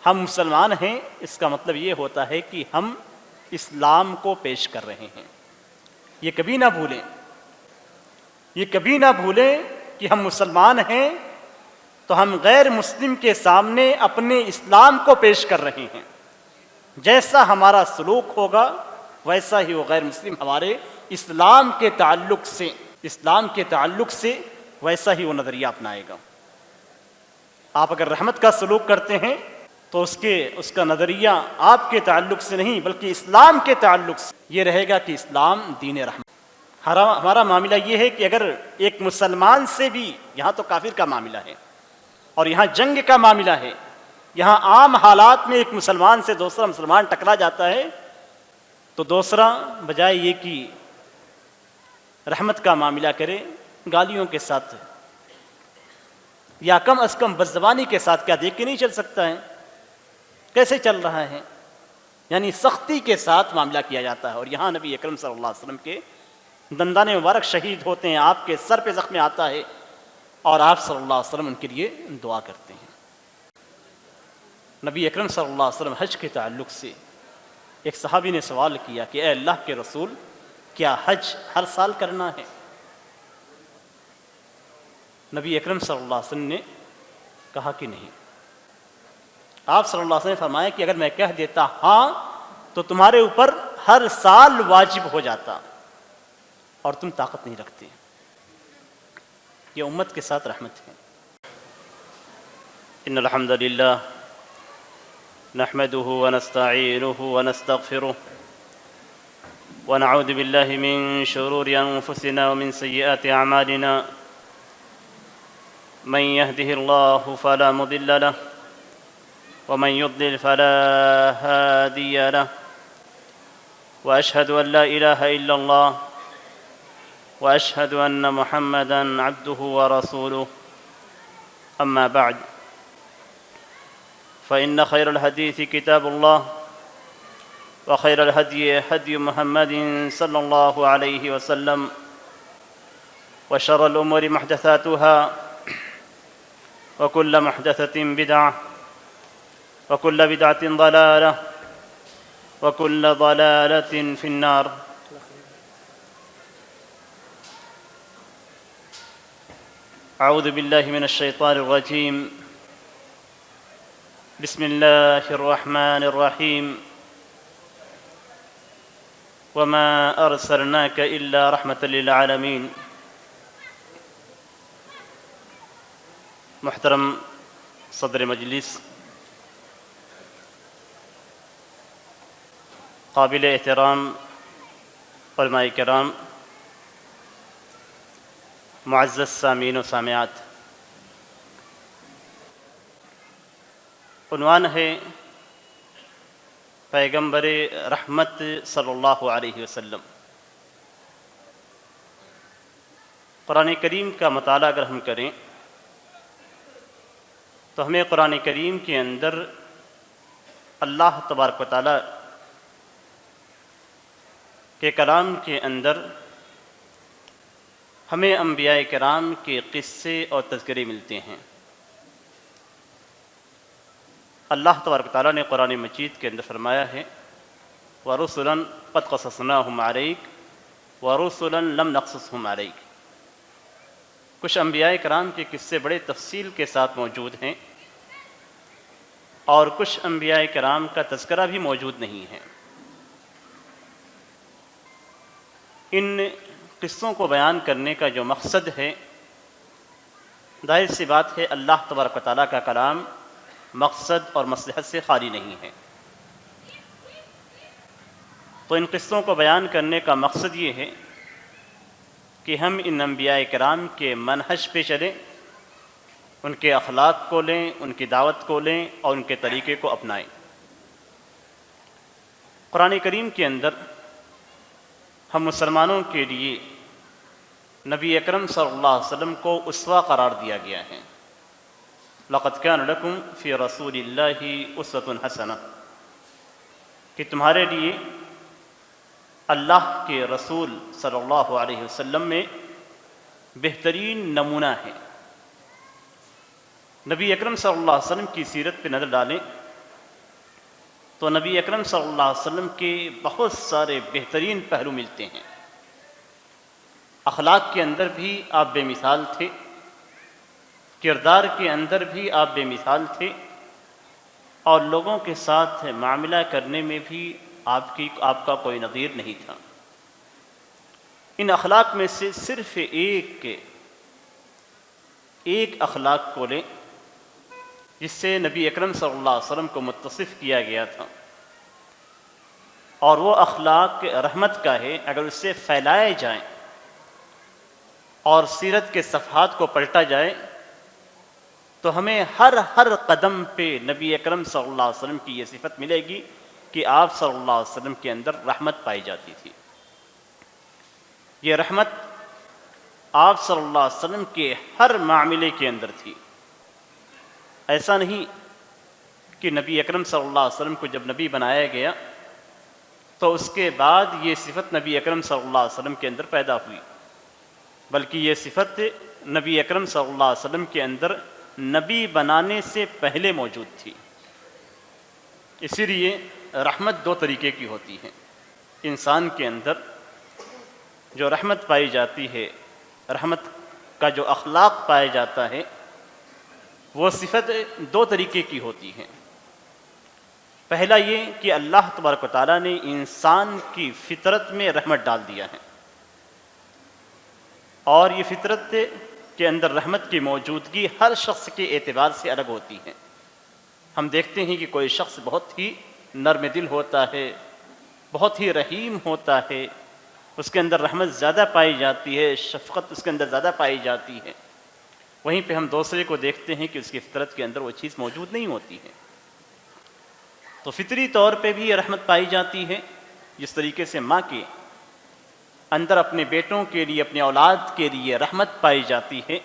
ہم مسلمان ہیں اس کا مطلب یہ ہوتا ہے کہ ہم اسلام کو پیش کر رہے ہیں. یہ کبھی نہ بھولیں، یہ کبھی نہ بھولیں کہ ہم مسلمان ہیں تو ہم غیر مسلم کے سامنے اپنے اسلام کو پیش کر رہے ہیں. جیسا ہمارا سلوک ہوگا ویسا ہی وہ غیر مسلم ہمارے اسلام کے تعلق سے ویسا ہی وہ نظریہ اپنائے گا. آپ اگر رحمت کا سلوک کرتے ہیں تو اس کا نظریہ آپ کے تعلق سے نہیں بلکہ اسلام کے تعلق سے یہ رہے گا کہ اسلام دین رحمت. ہمارا معاملہ یہ ہے کہ اگر ایک مسلمان سے بھی، یہاں تو کافر کا معاملہ ہے اور یہاں جنگ کا معاملہ ہے، یہاں عام حالات میں ایک مسلمان سے دوسرا مسلمان ٹکرا جاتا ہے تو دوسرا بجائے یہ کہ رحمت کا معاملہ کرے، گالیوں کے ساتھ یا کم از کم بدزبانی کے ساتھ کیا دیکھ کے نہیں چل سکتا ہے کیسے چل رہا ہے، یعنی سختی کے ساتھ معاملہ کیا جاتا ہے. اور یہاں نبی اکرم صلی اللہ علیہ وسلم کے دندان مبارک شہید ہوتے ہیں، آپ کے سر پہ زخم آتا ہے اور آپ صلی اللہ علیہ وسلم ان کے لیے دعا کرتے ہیں. نبی اکرم صلی اللہ علیہ وسلم حج کے تعلق سے ایک صحابی نے سوال کیا کہ اے اللہ کے رسول، کیا حج ہر سال کرنا ہے؟ نبی اکرم صلی اللہ علیہ وسلم نے کہا کہ نہیں. آپ صلی اللہ علیہ وسلم نے فرمایا کہ اگر میں کہہ دیتا ہاں تو تمہارے اوپر ہر سال واجب ہو جاتا اور تم طاقت نہیں رکھتے. یہ امت کے ساتھ رحمت ہے. ان الحمد للہ نحمده ونستعینه ونستغفره ونعوذ بالله من شرور انفسنا ومن سيئات اعمالنا من يهده الله فلا مضل له ومن يضلل فلا هادي له واشهد ان لا اله الا الله واشهد ان محمدا عبده ورسوله. اما بعد فان خير الحديث كتاب الله وخير الهدي هدي محمد صلى الله عليه وسلم وشر الامور محدثاتها وكل محدثة بدعة وكل بدعة ضلالة وكل ضلالة في النار. أعوذ بالله من الشيطان الرجيم. بسم الله الرحمن الرحيم. وما أرسلناك إلا رحمة للعالمين. محترم صدر مجلس، قابل احترام علماء کرام، معزز سامعین و سامعات، عنوان ہے پیغمبر رحمت صلی اللہ علیہ وسلم. قرآن کریم کا مطالعہ اگر ہم کریں تو ہمیں قرآن کریم کے اندر اللہ تبارک و تعالیٰ کے کلام کے اندر ہمیں انبیاء کرام کے قصے اور تذکرے ملتے ہیں. اللہ تبارک و تعالیٰ نے قرآن مجید کے اندر فرمایا ہے وَرُسُلًا قَدْ قَصَصْنَاهُمْ عَلَيْكَ وَرُسُلًا لَمْ نَقْصُصْهُمْ عَلَيْكَ. کچھ انبیاء کرام کے قصے بڑے تفصیل کے ساتھ موجود ہیں اور کچھ انبیاء کرام کا تذکرہ بھی موجود نہیں ہے. ان قصوں کو بیان کرنے کا جو مقصد ہے، ظاہر سی بات ہے اللہ تبارک و تعالیٰ کا کلام مقصد اور مصلحت سے خالی نہیں ہے. تو ان قصوں کو بیان کرنے کا مقصد یہ ہے کہ ہم ان انبیاء کرام کے منہج پہ چلیں، ان کے اخلاق کو لیں، ان کی دعوت کو لیں اور ان کے طریقے کو اپنائیں. قرآن کریم کے اندر ہم مسلمانوں کے لیے نبی اکرم صلی اللہ علیہ وسلم کو اسوہ قرار دیا گیا ہے. لَقَدْ كَانَ لَكُمْ فِي رَسُولِ اللَّهِ أُسْوَةٌ حَسَنَةٌ، کہ تمہارے لیے اللہ کے رسول صلی اللہ علیہ وسلم میں بہترین نمونہ ہے. نبی اکرم صلی اللہ علیہ وسلم کی سیرت پہ نظر ڈالیں تو نبی اکرم صلی اللہ علیہ وسلم کے بہت سارے بہترین پہلو ملتے ہیں۔ اخلاق کے اندر بھی آپ بے مثال تھے، کردار کے اندر بھی آپ بے مثال تھے، اور لوگوں کے ساتھ معاملہ کرنے میں بھی آپ کا کوئی نظیر نہیں تھا۔ ان اخلاق میں سے صرف ایک اخلاق کو لیں جس سے نبی اکرم صلی اللہ علیہ وسلم کو متصف کیا گیا تھا، اور وہ اخلاق رحمت کا ہے۔ اگر اس سے پھیلائے جائیں اور سیرت کے صفحات کو پلٹا جائے تو ہمیں ہر قدم پہ نبی اکرم صلی اللہ علیہ وسلم کی یہ صفت ملے گی کہ آپ صلی اللہ علیہ وسلم کے اندر رحمت پائی جاتی تھی۔ یہ رحمت آپ صلی اللہ علیہ وسلم کے ہر معاملے کے اندر تھی۔ ایسا نہیں کہ نبی اکرم صلی اللہ علیہ وسلم کو جب نبی بنایا گیا تو اس کے بعد یہ صفت نبی اکرم صلی اللہ علیہ وسلم کے اندر پیدا ہوئی، بلکہ یہ صفت نبی اکرم صلی اللہ علیہ وسلم کے اندر نبی بنانے سے پہلے موجود تھی۔ اسی لیے رحمت دو طریقے کی ہوتی ہے۔ انسان کے اندر جو رحمت پائی جاتی ہے، رحمت کا جو اخلاق پایا جاتا ہے، وہ صفت دو طریقے کی ہوتی ہے۔ پہلا یہ کہ اللہ تبارک و تعالیٰ نے انسان کی فطرت میں رحمت ڈال دیا ہے، اور یہ فطرت کے اندر رحمت کی موجودگی ہر شخص کے اعتبار سے الگ ہوتی ہے۔ ہم دیکھتے ہیں کہ کوئی شخص بہت ہی نرم دل ہوتا ہے، بہت ہی رحیم ہوتا ہے، اس کے اندر رحمت زیادہ پائی جاتی ہے، شفقت اس کے اندر زیادہ پائی جاتی ہے۔ وہیں پہ ہم دوسرے کو دیکھتے ہیں کہ اس کی فطرت کے اندر وہ چیز موجود نہیں ہوتی ہے۔ تو فطری طور پہ بھی یہ رحمت پائی جاتی ہے، جس طریقے سے ماں کے اندر اپنے بیٹوں کے لیے، اپنے اولاد کے لیے رحمت پائی جاتی ہے،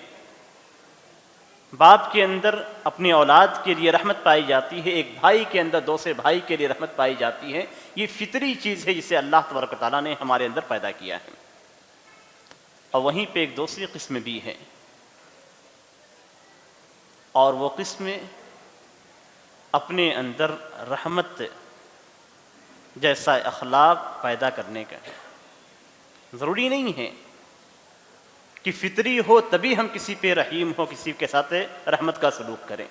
باپ کے اندر اپنی اولاد کے لیے رحمت پائی جاتی ہے، ایک بھائی کے اندر دوسرے بھائی کے لیے رحمت پائی جاتی ہے۔ یہ فطری چیز ہے جسے اللہ تبارک و تعالیٰ نے ہمارے اندر پیدا کیا ہے۔ اور وہیں پہ ایک دوسری قسم بھی ہے، اور وہ قسم اپنے اندر رحمت جیسا اخلاق پیدا کرنے کا ہے۔ ضروری نہیں ہے کہ فطری ہو تبھی ہم کسی پہ رحیم ہو، کسی کے ساتھ رحمت کا سلوک کریں،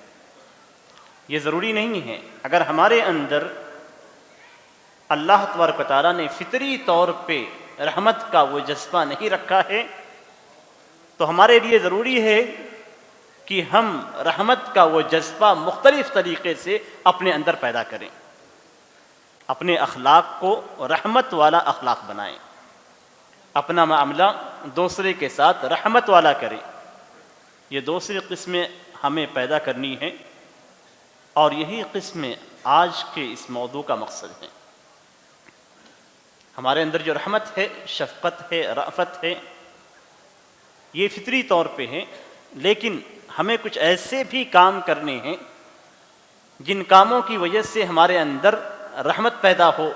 یہ ضروری نہیں ہے۔ اگر ہمارے اندر اللہ تبارک و تعالیٰ نے فطری طور پہ رحمت کا وہ جذبہ نہیں رکھا ہے تو ہمارے لیے ضروری ہے کہ ہم رحمت کا وہ جذبہ مختلف طریقے سے اپنے اندر پیدا کریں، اپنے اخلاق کو رحمت والا اخلاق بنائیں، اپنا معاملہ دوسرے کے ساتھ رحمت والا کریں۔ یہ دوسری قسمیں ہمیں پیدا کرنی ہیں، اور یہی قسمیں آج کے اس موضوع کا مقصد ہے۔ ہمارے اندر جو رحمت ہے، شفقت ہے، رأفت ہے، یہ فطری طور پہ ہے، لیکن ہمیں کچھ ایسے بھی کام کرنے ہیں جن کاموں کی وجہ سے ہمارے اندر رحمت پیدا ہو،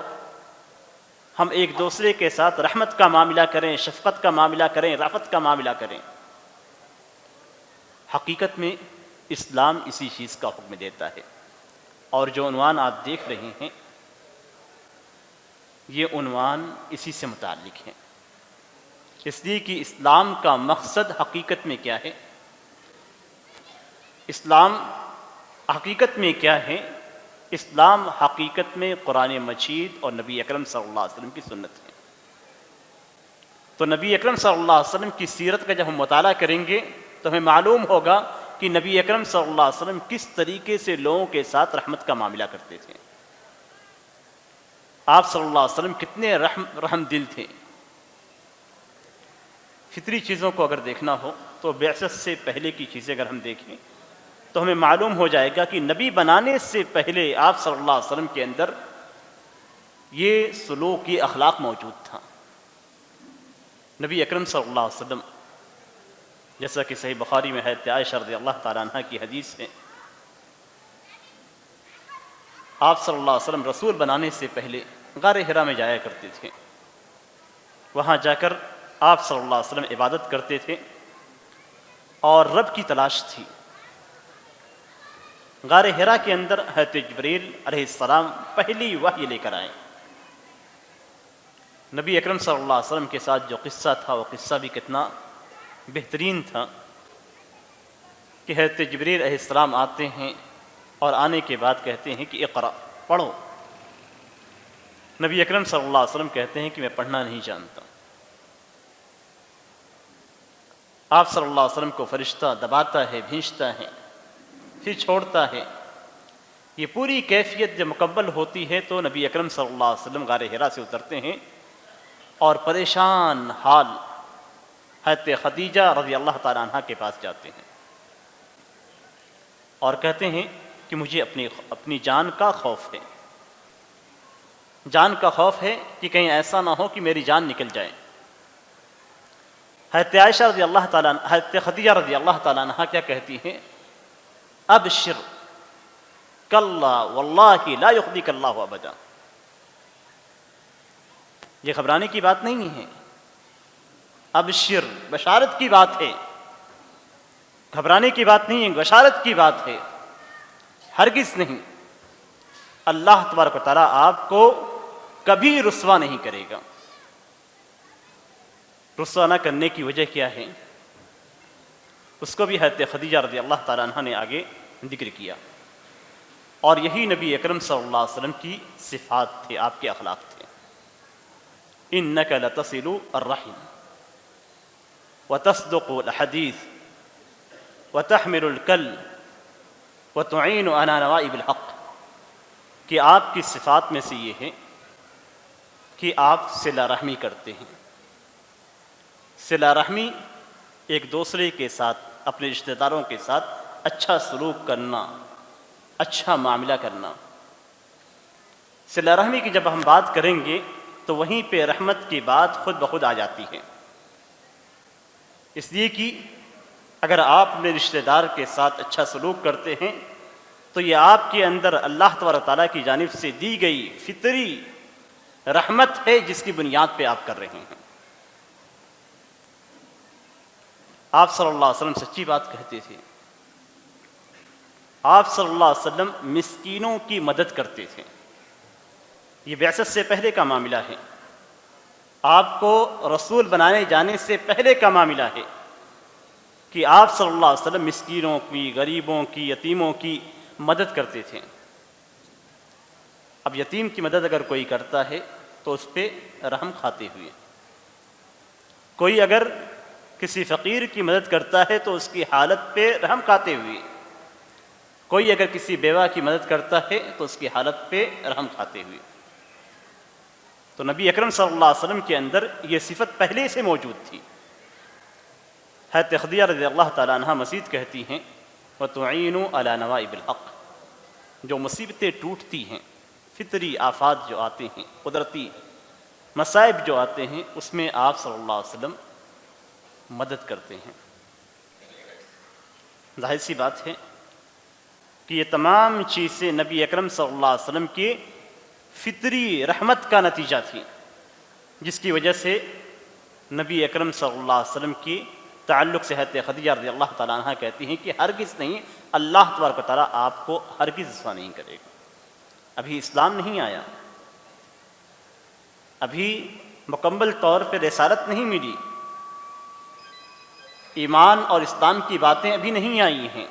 ہم ایک دوسرے کے ساتھ رحمت کا معاملہ کریں، شفقت کا معاملہ کریں، رأفت کا معاملہ کریں۔ حقیقت میں اسلام اسی چیز کا حکم دیتا ہے، اور جو عنوان آپ دیکھ رہے ہیں یہ عنوان اسی سے متعلق ہے، اس لیے کہ اسلام کا مقصد حقیقت میں کیا ہے؟ اسلام حقیقت میں کیا ہے؟ اسلام حقیقت میں قرآن مجید اور نبی اکرم صلی اللہ علیہ وسلم کی سنت ہے۔ تو نبی اکرم صلی اللہ علیہ وسلم کی سیرت کا جب ہم مطالعہ کریں گے تو ہمیں معلوم ہوگا کہ نبی اکرم صلی اللہ علیہ وسلم کس طریقے سے لوگوں کے ساتھ رحمت کا معاملہ کرتے تھے۔ آپ صلی اللہ علیہ وسلم کتنے رحم دل تھے۔ فطری چیزوں کو اگر دیکھنا ہو تو بعثت سے پہلے کی چیزیں اگر ہم دیکھیں تو ہمیں معلوم ہو جائے گا کہ نبی بنانے سے پہلے آپ صلی اللہ علیہ وسلم کے اندر یہ سلوک، یہ اخلاق موجود تھا۔ نبی اکرم صلی اللہ علیہ وسلم، جیسا کہ صحیح بخاری میں حضرت عائشہ رضی اللہ تعالیٰ عنہ کی حدیث ہے، آپ صلی اللہ علیہ وسلم رسول بنانے سے پہلے غار حرا میں جایا کرتے تھے۔ وہاں جا کر آپ صلی اللہ علیہ وسلم عبادت کرتے تھے، اور رب کی تلاش تھی۔ غار حرا کے اندر حضرت جبریل علیہ السلام پہلی وحی لے کر آئے۔ نبی اکرم صلی اللہ علیہ وسلم کے ساتھ جو قصہ تھا وہ قصہ بھی کتنا بہترین تھا کہ حضرت جبریل علیہ السلام آتے ہیں اور آنے کے بعد کہتے ہیں کہ اقرأ، پڑھو۔ نبی اکرم صلی اللہ علیہ وسلم کہتے ہیں کہ میں پڑھنا نہیں جانتا۔ آپ صلی اللہ علیہ وسلم کو فرشتہ دباتا ہے، بھینچتا ہے، پھر چھوڑتا ہے۔ یہ پوری کیفیت جب مکمل ہوتی ہے تو نبی اکرم صلی اللہ علیہ وسلم غار حرا سے اترتے ہیں اور پریشان حال حضرت خدیجہ رضی اللہ تعالیٰ عنہ کے پاس جاتے ہیں اور کہتے ہیں کہ مجھے اپنی جان کا خوف ہے، جان کا خوف ہے کہ کہیں ایسا نہ ہو کہ میری جان نکل جائے۔ حضرت عائشہ رضی اللہ تعالیٰ حضرت خدیجہ رضی اللہ تعالیٰ عنہ کیا کہتی ہیں؟ ابشر کلا واللہ لا یخزیک اللہ ابدا۔ یہ گھبرانے کی بات نہیں ہے، ابشر بشارت کی بات ہے، گھبرانے کی بات نہیں ہے، بشارت کی بات ہے، ہرگز نہیں۔ اللہ تبارک و تعالیٰ آپ کو کبھی رسوا نہیں کرے گا۔ رسوا نہ کرنے کی وجہ کیا ہے؟ اس کو بھی حضرت خدیجہ رضی اللہ تعالیٰ عنہ نے آگے ذکر کیا، اور یہی نبی اکرم صلی اللہ علیہ وسلم کی صفات تھے، آپ کے اخلاق تھے۔ انک لتصل الرحم وتصدق الحدیث وتحمل الکل وتعین علی نوائب الحق، کہ آپ کی صفات میں سے یہ ہے کہ آپ صلہ رحمی کرتے ہیں۔ صلہ رحمی ایک دوسرے کے ساتھ، اپنے رشتہ داروں کے ساتھ اچھا سلوک کرنا، اچھا معاملہ کرنا۔ صلہ رحمی کی جب ہم بات کریں گے تو وہیں پہ رحمت کی بات خود بخود آ جاتی ہے، اس لیے کہ اگر آپ اپنے رشتہ دار کے ساتھ اچھا سلوک کرتے ہیں تو یہ آپ کے اندر اللہ تبارک و تعالیٰ کی جانب سے دی گئی فطری رحمت ہے، جس کی بنیاد پہ آپ کر رہے ہیں۔ آپ صلی اللہ علیہ وسلم سچی بات کہتے تھے، آپ صلی اللہ علیہ وسلم مسکینوں کی مدد کرتے تھے۔ یہ بعثت سے پہلے کا معاملہ ہے، آپ کو رسول بنانے جانے سے پہلے کا معاملہ ہے کہ آپ صلی اللہ علیہ وسلم مسکینوں کی، غریبوں کی، یتیموں کی مدد کرتے تھے۔ اب یتیم کی مدد اگر کوئی کرتا ہے تو اس پہ رحم کھاتے ہوئے، کوئی اگر کسی فقیر کی مدد کرتا ہے تو اس کی حالت پہ رحم کھاتے ہوئے، کوئی اگر کسی بیوہ کی مدد کرتا ہے تو اس کی حالت پہ رحم کھاتے ہوئے۔ تو نبی اکرم صلی اللہ علیہ وسلم کے اندر یہ صفت پہلے سے موجود تھی۔ حضرت خدیجہ رضی اللہ تعالیٰ عنہ مزید کہتی ہیں وَتُعِینُ عَلَى نَوَائِبِ الْحَقِّ، جو مصیبتیں ٹوٹتی ہیں، فطری آفات جو آتے ہیں، قدرتی مصائب جو آتے ہیں، اس میں آپ صلی اللہ علیہ وسلم مدد کرتے ہیں۔ ظاہر سی بات ہے کہ یہ تمام چیزیں نبی اکرم صلی اللہ علیہ وسلم کے فطری رحمت کا نتیجہ تھی، جس کی وجہ سے نبی اکرم صلی اللہ علیہ وسلم کی تعلق سے حضرت خدیجہ رضی اللہ تعالیٰ عنہ کہتی ہیں کہ ہرگز نہیں، اللہ تبارک و تعالیٰ آپ کو ہرگز رسوا نہیں کرے گا۔ ابھی اسلام نہیں آیا، ابھی مکمل طور پہ رسالت نہیں ملی، ایمان اور اسلام کی باتیں ابھی نہیں آئی ہیں،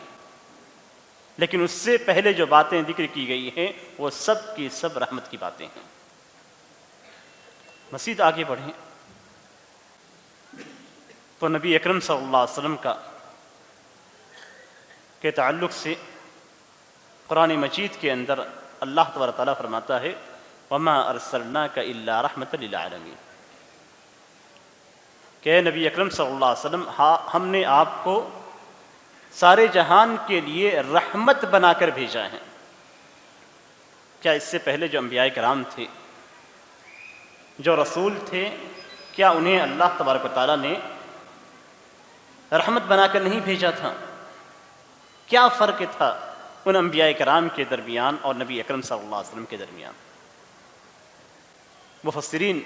لیکن اس سے پہلے جو باتیں ذکر کی گئی ہیں وہ سب کی سب رحمت کی باتیں ہیں۔ مزید آگے بڑھیں تو نبی اکرم صلی اللہ علیہ وسلم کے تعلق سے قرآن مجید کے اندر اللہ تبارک تعالیٰ فرماتا ہے وَمَا أَرْسَلْنَاكَ إِلَّا رَحْمَةً لِلْعَالَمِينَ، کہ نبی اکرم صلی اللہ علیہ وسلم ہم نے آپ کو سارے جہان کے لیے رحمت بنا کر بھیجا ہے۔ کیا اس سے پہلے جو انبیاء کرام تھے، جو رسول تھے، کیا انہیں اللہ تبارک و تعالیٰ نے رحمت بنا کر نہیں بھیجا تھا؟ کیا فرق تھا ان انبیاء کرام کے درمیان اور نبی اکرم صلی اللہ علیہ وسلم کے درمیان؟ مفسرین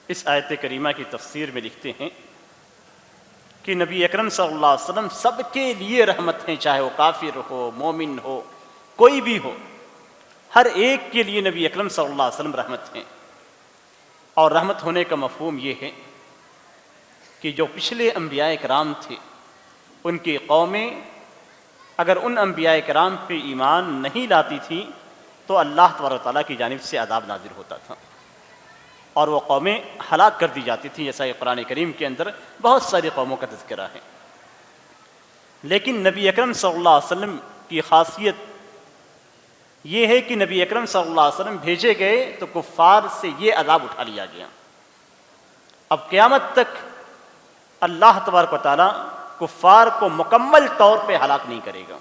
اس آیت کریمہ کی تفسیر میں لکھتے ہیں کہ نبی اکرم صلی اللہ علیہ وسلم سب کے لیے رحمت ہیں، چاہے وہ کافر ہو، مومن ہو، کوئی بھی ہو، ہر ایک کے لیے نبی اکرم صلی اللہ علیہ وسلم رحمت ہیں۔ اور رحمت ہونے کا مفہوم یہ ہے کہ جو پچھلے انبیاء کرام تھے ان کی قومیں اگر ان انبیاء کرام پہ ایمان نہیں لاتی تھیں تو اللہ تبارک و تعالیٰ کی جانب سے عذاب نازل ہوتا تھا اور وہ قومیں ہلاک کر دی جاتی تھیں، جیسا کہ قرآن کریم کے اندر بہت ساری قوموں کا تذکرہ ہے۔ لیکن نبی اکرم صلی اللہ علیہ وسلم کی خاصیت یہ ہے کہ نبی اکرم صلی اللہ علیہ وسلم بھیجے گئے تو کفار سے یہ عذاب اٹھا لیا گیا۔ اب قیامت تک اللہ تبارک و تعالیٰ کفار کو مکمل طور پہ ہلاک نہیں کرے گا،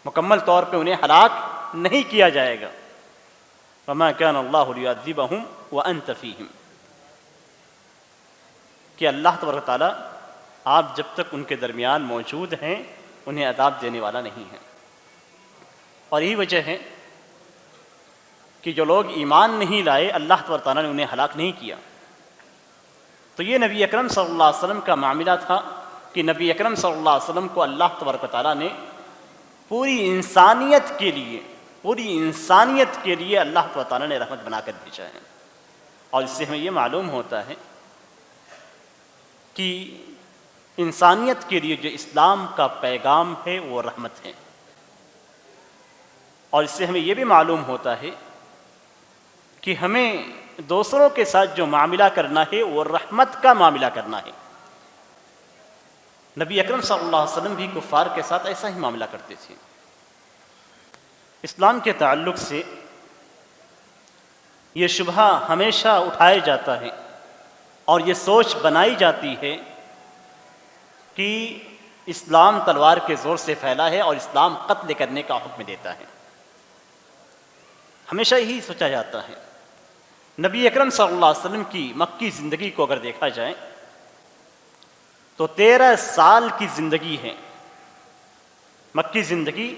مکمل طور پہ انہیں ہلاک نہیں کیا جائے گا۔ وما كان اللہ لیعذبہم وانت فیہم، کہ اللہ تبارک و تعالیٰ آپ جب تک ان کے درمیان موجود ہیں انہیں عذاب دینے والا نہیں ہے۔ اور یہی وجہ ہے کہ جو لوگ ایمان نہیں لائے اللہ تبارک و تعالیٰ نے انہیں ہلاک نہیں کیا۔ تو یہ نبی اکرم صلی اللہ علیہ وسلم کا معاملہ تھا کہ نبی اکرم صلی اللہ علیہ وسلم کو اللہ تبارک و تعالیٰ نے پوری انسانیت کے لیے اللہ تبارک و تعالیٰ نے رحمت بنا کر بھیجا ہے۔ اور اس سے ہمیں یہ معلوم ہوتا ہے کہ انسانیت کے لیے جو اسلام کا پیغام ہے وہ رحمت ہے۔ اور اس سے ہمیں یہ بھی معلوم ہوتا ہے کہ ہمیں دوسروں کے ساتھ جو معاملہ کرنا ہے وہ رحمت کا معاملہ کرنا ہے۔ نبی اکرم صلی اللہ علیہ وسلم بھی کفار کے ساتھ ایسا ہی معاملہ کرتے تھے۔ اسلام کے تعلق سے یہ شبہ ہمیشہ اٹھایا جاتا ہے اور یہ سوچ بنائی جاتی ہے کہ اسلام تلوار کے زور سے پھیلا ہے اور اسلام قتل کرنے کا حکم دیتا ہے، ہمیشہ یہی سوچا جاتا ہے۔ نبی اکرم صلی اللہ علیہ وسلم کی مکی زندگی کو اگر دیکھا جائے تو 13 سال کی زندگی ہے، مکی زندگی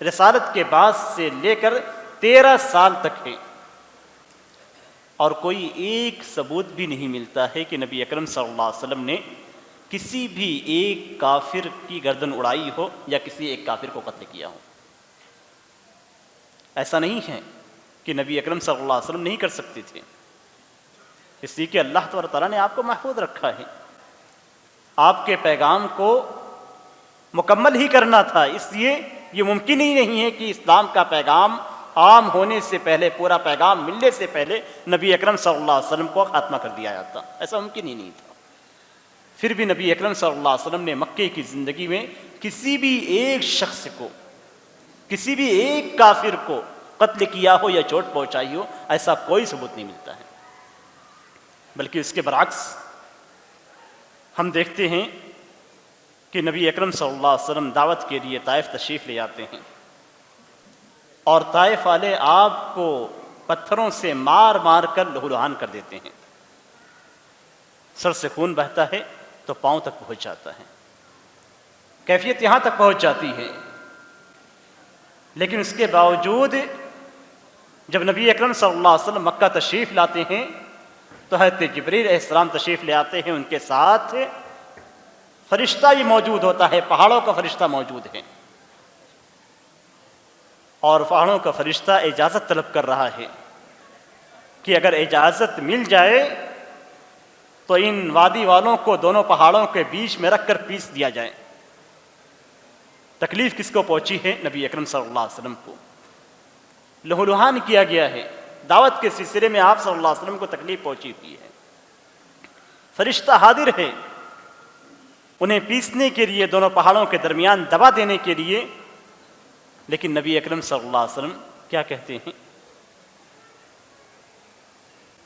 رسالت کے بعد سے لے کر 13 سال تک ہے، اور کوئی ایک ثبوت بھی نہیں ملتا ہے کہ نبی اکرم صلی اللہ علیہ وسلم نے کسی بھی ایک کافر کی گردن اڑائی ہو یا کسی ایک کافر کو قتل کیا ہو۔ ایسا نہیں ہے کہ نبی اکرم صلی اللہ علیہ وسلم نہیں کر سکتے تھے، اس لیے کہ اللہ تبارک و تعالیٰ نے آپ کو محفوظ رکھا ہے، آپ کے پیغام کو مکمل ہی کرنا تھا، اس لیے یہ ممکن ہی نہیں ہے کہ اسلام کا پیغام عام ہونے سے پہلے، پورا پیغام ملنے سے پہلے نبی اکرم صلی اللہ علیہ وسلم کو خاتمہ کر دیا جاتا، ایسا ممکن ہی نہیں تھا۔ پھر بھی نبی اکرم صلی اللہ علیہ وسلم نے مکے کی زندگی میں کسی بھی ایک شخص کو، کسی بھی ایک کافر کو قتل کیا ہو یا چوٹ پہنچائی ہو، ایسا کوئی ثبوت نہیں ملتا ہے۔ بلکہ اس کے برعکس ہم دیکھتے ہیں کہ نبی اکرم صلی اللہ علیہ وسلم دعوت کے لیے طائف تشریف لے جاتے ہیں اور طائف والے آپ کو پتھروں سے مار مار کر لہولہان کر دیتے ہیں، سر سے خون بہتا ہے تو پاؤں تک پہنچ جاتا ہے، کیفیت یہاں تک پہنچ جاتی ہے۔ لیکن اس کے باوجود جب نبی اکرم صلی اللہ علیہ وسلم مکہ تشریف لاتے ہیں تو حضرت جبریل علیہ السلام تشریف لے آتے ہیں، ان کے ساتھ فرشتہ بھی موجود ہوتا ہے، پہاڑوں کا فرشتہ موجود ہے، اور پہاڑوں کا فرشتہ اجازت طلب کر رہا ہے کہ اگر اجازت مل جائے تو ان وادی والوں کو دونوں پہاڑوں کے بیچ میں رکھ کر پیس دیا جائے۔ تکلیف کس کو پہنچی ہے؟ نبی اکرم صلی اللہ علیہ وسلم کو لہولہان کیا گیا ہے، دعوت کے سلسلے میں آپ صلی اللہ علیہ وسلم کو تکلیف پہنچی ہوئی ہے، فرشتہ حاضر ہے انہیں پیسنے کے لیے، دونوں پہاڑوں کے درمیان دبا دینے کے لیے۔ لیکن نبی اکرم صلی اللہ علیہ وسلم کیا کہتے ہیں؟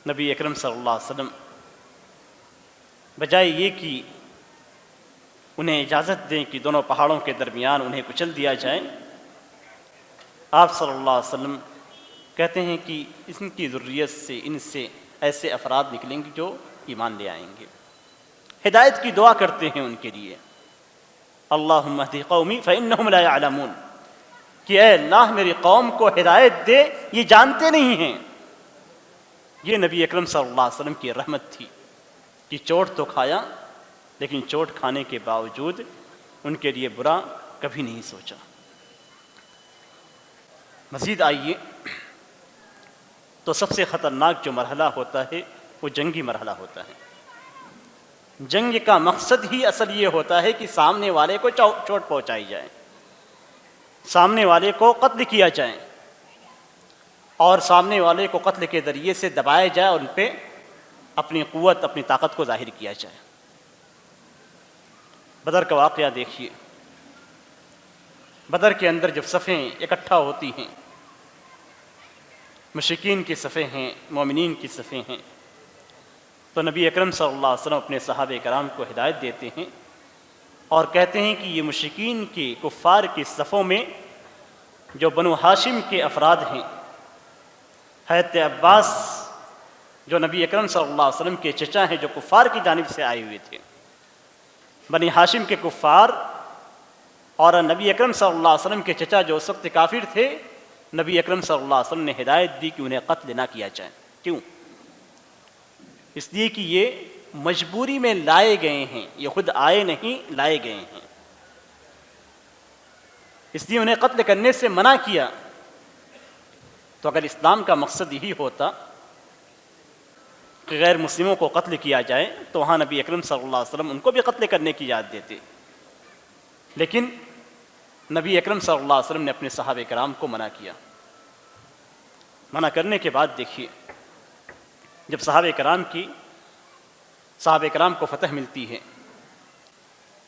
نبی اکرم صلی اللہ علیہ وسلم بجائے یہ کہ انہیں اجازت دیں کہ دونوں پہاڑوں کے درمیان انہیں کچل دیا جائے، آپ صلی اللہ علیہ وسلم کہتے ہیں کہ ان کی ذریت سے، ان سے ایسے افراد نکلیں گے جو ایمان لے آئیں گے، ہدایت کی دعا کرتے ہیں ان کے لیے، اللہم اہد قومی فإنہم لا یعلمون، کہ اے اللہ میری قوم کو ہدایت دے، یہ جانتے نہیں ہیں۔ یہ نبی اکرم صلی اللہ علیہ وسلم کی رحمت تھی کہ چوٹ تو کھایا لیکن چوٹ کھانے کے باوجود ان کے لیے برا کبھی نہیں سوچا۔ مزید آئیے تو سب سے خطرناک جو مرحلہ ہوتا ہے وہ جنگی مرحلہ ہوتا ہے۔ جنگ کا مقصد ہی اصل یہ ہوتا ہے کہ سامنے والے کو چوٹ پہنچائی جائے، سامنے والے کو قتل کیا جائے، اور سامنے والے کو قتل کے ذریعے سے دبایا جائے اور ان پہ اپنی قوت اپنی طاقت کو ظاہر کیا جائے۔ بدر کا واقعہ دیکھیے، بدر کے اندر جب صفیں اکٹھا ہوتی ہیں، مشرکین کی صفیں ہیں، مومنین کی صفیں ہیں، تو نبی اکرم صلی اللہ علیہ وسلم اپنے صحابہ کرام کو ہدایت دیتے ہیں اور کہتے ہیں کہ یہ مشرکین کی کفار کی صفوں میں جو بنو ہاشم کے افراد ہیں، حضرت عباس جو نبی اکرم صلی اللہ علیہ وسلم کے چچا ہیں، جو کفار کی جانب سے آئے ہوئے تھے، بنی ہاشم کے کفار، اور نبی اکرم صلی اللہ علیہ وسلم کے چچا جو اس وقت کافر تھے، نبی اکرم صلی اللہ علیہ وسلم نے ہدایت دی کہ انہیں قتل نہ کیا جائے۔ کیوں؟ اس لیے کہ یہ مجبوری میں لائے گئے ہیں، یہ خود آئے نہیں، لائے گئے ہیں، اس لیے انہیں قتل کرنے سے منع کیا۔ تو اگر اسلام کا مقصد یہی ہوتا کہ غیر مسلموں کو قتل کیا جائے تو وہاں نبی اکرم صلی اللہ علیہ وسلم ان کو بھی قتل کرنے کی اجازت دیتے، لیکن نبی اکرم صلی اللہ علیہ وسلم نے اپنے صحابہ کرام کو منع کیا۔ منع کرنے کے بعد دیکھیے، جب صحابہ کرام کو فتح ملتی ہے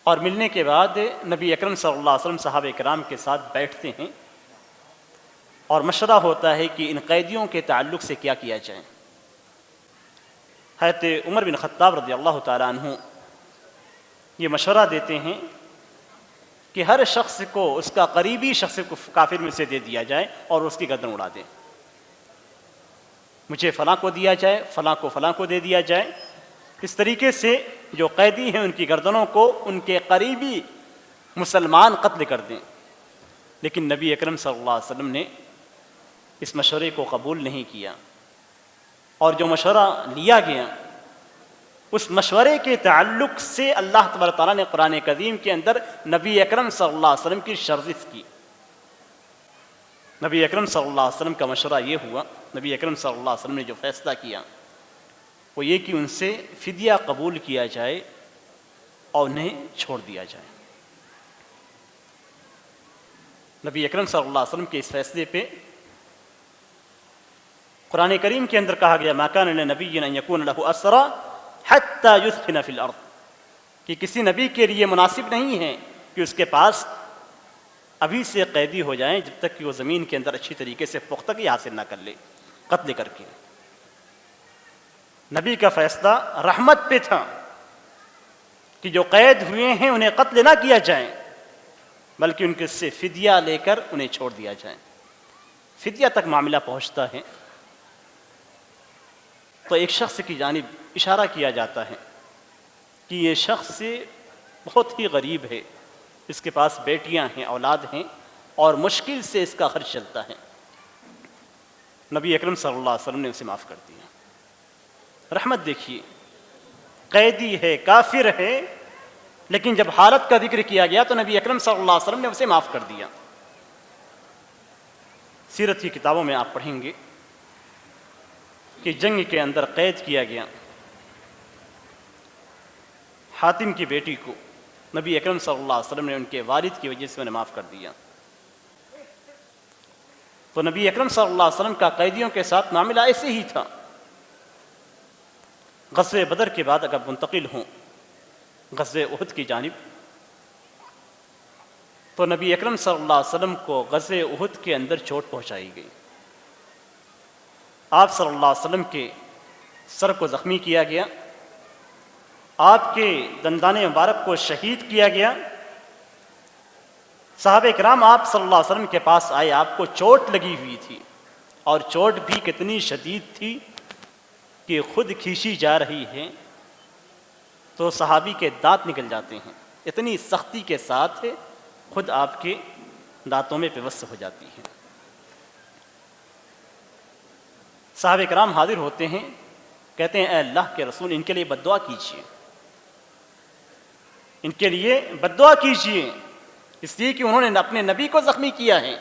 اور ملنے کے بعد نبی اکرم صلی اللہ علیہ وسلم صحابہ کرام کے ساتھ بیٹھتے ہیں اور مشورہ ہوتا ہے کہ ان قیدیوں کے تعلق سے کیا کیا جائے۔ حضرت عمر بن خطاب رضی اللہ تعالیٰ عنہ یہ مشورہ دیتے ہیں کہ ہر شخص کو اس کا قریبی شخص کو کافر میں سے دے دیا جائے اور اس کی گردن اڑا دیں، مجھے فلاں کو دیا جائے، فلاں کو دے دیا جائے۔ اس طریقے سے جو قیدی ہیں ان کی گردنوں کو ان کے قریبی مسلمان قتل کر دیں، لیکن نبی اکرم صلی اللہ علیہ وسلم نے اس مشورے کو قبول نہیں کیا، اور جو مشورہ لیا گیا اس مشورے کے تعلق سے اللہ تبارک تعالیٰ نے قرآن کریم کے اندر نبی اکرم صلی اللہ علیہ وسلم کی شرزش کی۔ نبی اکرم صلی اللہ علیہ وسلم کا مشورہ یہ ہوا، نبی اکرم صلی اللہ علیہ وسلم نے جو فیصلہ کیا وہ یہ کہ ان سے فدیہ قبول کیا جائے اور انہیں چھوڑ دیا جائے۔ نبی اکرم صلی اللہ علیہ وسلم کے اس فیصلے پہ قرآن کریم کے اندر کہا گیا ما کان لنبی ان یکون لہ اسرى حتی یثخن فی الارض، کہ کسی نبی کے لیے مناسب نہیں ہے کہ اس کے پاس ابھی سے قیدی ہو جائیں جب تک کہ وہ زمین کے اندر اچھی طریقے سے پختگی حاصل نہ کر لے قتل کر کے۔ نبی کا فیصلہ رحمت پہ تھا کہ جو قید ہوئے ہیں انہیں قتل نہ کیا جائے بلکہ ان کے سے فدیہ لے کر انہیں چھوڑ دیا جائے۔ فدیہ تک معاملہ پہنچتا ہے تو ایک شخص کی جانب اشارہ کیا جاتا ہے کہ یہ شخص بہت ہی غریب ہے، اس کے پاس بیٹیاں ہیں، اولاد ہیں، اور مشکل سے اس کا خرچ چلتا ہے۔ نبی اکرم صلی اللہ علیہ وسلم نے اسے معاف کر دیا۔ رحمت دیکھیے، قیدی ہے، کافر ہے، لیکن جب حالت کا ذکر کیا گیا تو نبی اکرم صلی اللہ علیہ وسلم نے اسے معاف کر دیا۔ سیرت کی کتابوں میں آپ پڑھیں گے کہ جنگ کے اندر قید کیا گیا حاتم کی بیٹی کو نبی اکرم صلی اللہ علیہ وسلم نے ان کے والد کی وجہ سے انہیں معاف کر دیا۔ تو نبی اکرم صلی اللہ علیہ وسلم کا قیدیوں کے ساتھ معاملہ ایسے ہی تھا۔ غزوہ بدر کے بعد اگر منتقل ہوں غزوہ احد کی جانب، تو نبی اکرم صلی اللہ علیہ وسلم کو غزوہ احد کے اندر چوٹ پہنچائی گئی۔ آپ صلی اللہ علیہ وسلم کے سر کو زخمی کیا گیا، آپ کے دندان مبارک کو شہید کیا گیا۔ صحابہ کرام آپ صلی اللہ علیہ وسلم کے پاس آئے، آپ کو چوٹ لگی ہوئی تھی، اور چوٹ بھی کتنی شدید تھی کہ خود کھینچی جا رہی ہے تو صحابی کے دانت نکل جاتے ہیں، اتنی سختی کے ساتھ خود آپ کے دانتوں میں پیوست ہو جاتی ہے۔ صحابہ کرام حاضر ہوتے ہیں، کہتے ہیں اے اللہ کے رسول ان کے لیے بد دعا کیجیے۔ ان کے لیے بد دعا کیجیے، اس لیے کہ انہوں نے اپنے نبی کو زخمی کیا ہے۔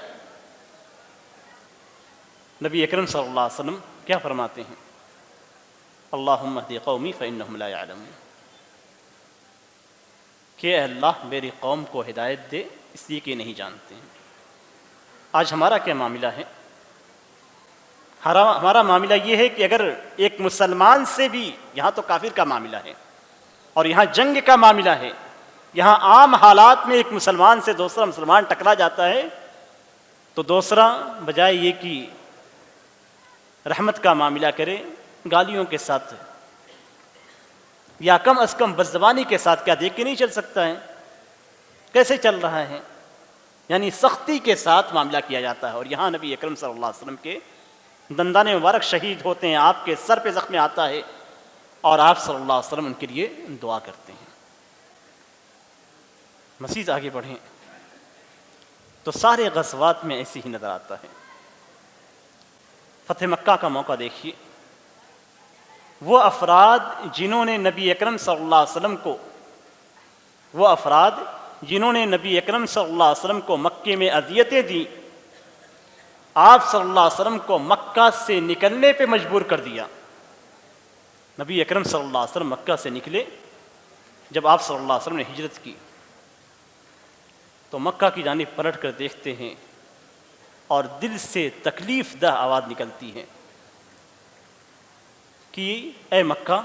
نبی اکرم صلی اللہ علیہ وسلم کیا فرماتے ہیں؟ اللہم اہد قومی فانہم لا یعلمون، کہ اے اللہ میری قوم کو ہدایت دے اس لیے کہ نہیں جانتے ہیں۔ آج ہمارا کیا معاملہ ہے؟ ہمارا معاملہ یہ ہے کہ اگر ایک مسلمان سے بھی، یہاں تو کافر کا معاملہ ہے اور یہاں جنگ کا معاملہ ہے، یہاں عام حالات میں ایک مسلمان سے دوسرا مسلمان ٹکرا جاتا ہے تو دوسرا بجائے یہ کہ رحمت کا معاملہ کرے، گالیوں کے ساتھ یا کم از کم بدزبانی کے ساتھ کیا دیکھ کے نہیں چل سکتا ہے؟ کیسے چل رہا ہے؟ یعنی سختی کے ساتھ معاملہ کیا جاتا ہے۔ اور یہاں نبی اکرم صلی اللہ علیہ وسلم کے دندان مبارک شہید ہوتے ہیں، آپ کے سر پہ زخم آتا ہے اور آپ صلی اللہ علیہ وسلم ان کے لیے دعا کرتے ہیں۔ مزید آگے بڑھیں تو سارے غزوات میں ایسے ہی نظر آتا ہے۔ فتح مکہ کا موقع دیکھیے، وہ افراد جنہوں نے نبی اکرم صلی اللہ علیہ وسلم کو مکے میں اذیتیں دیں، آپ صلی اللہ علیہ وسلم کو مکہ سے نکلنے پہ مجبور کر دیا۔ نبی اکرم صلی اللہ علیہ وسلم مکہ سے نکلے، جب آپ صلی اللہ علیہ وسلم نے ہجرت کی تو مکہ کی جانب پلٹ کر دیکھتے ہیں اور دل سے تکلیف دہ آواز نکلتی ہے کہ اے مکہ،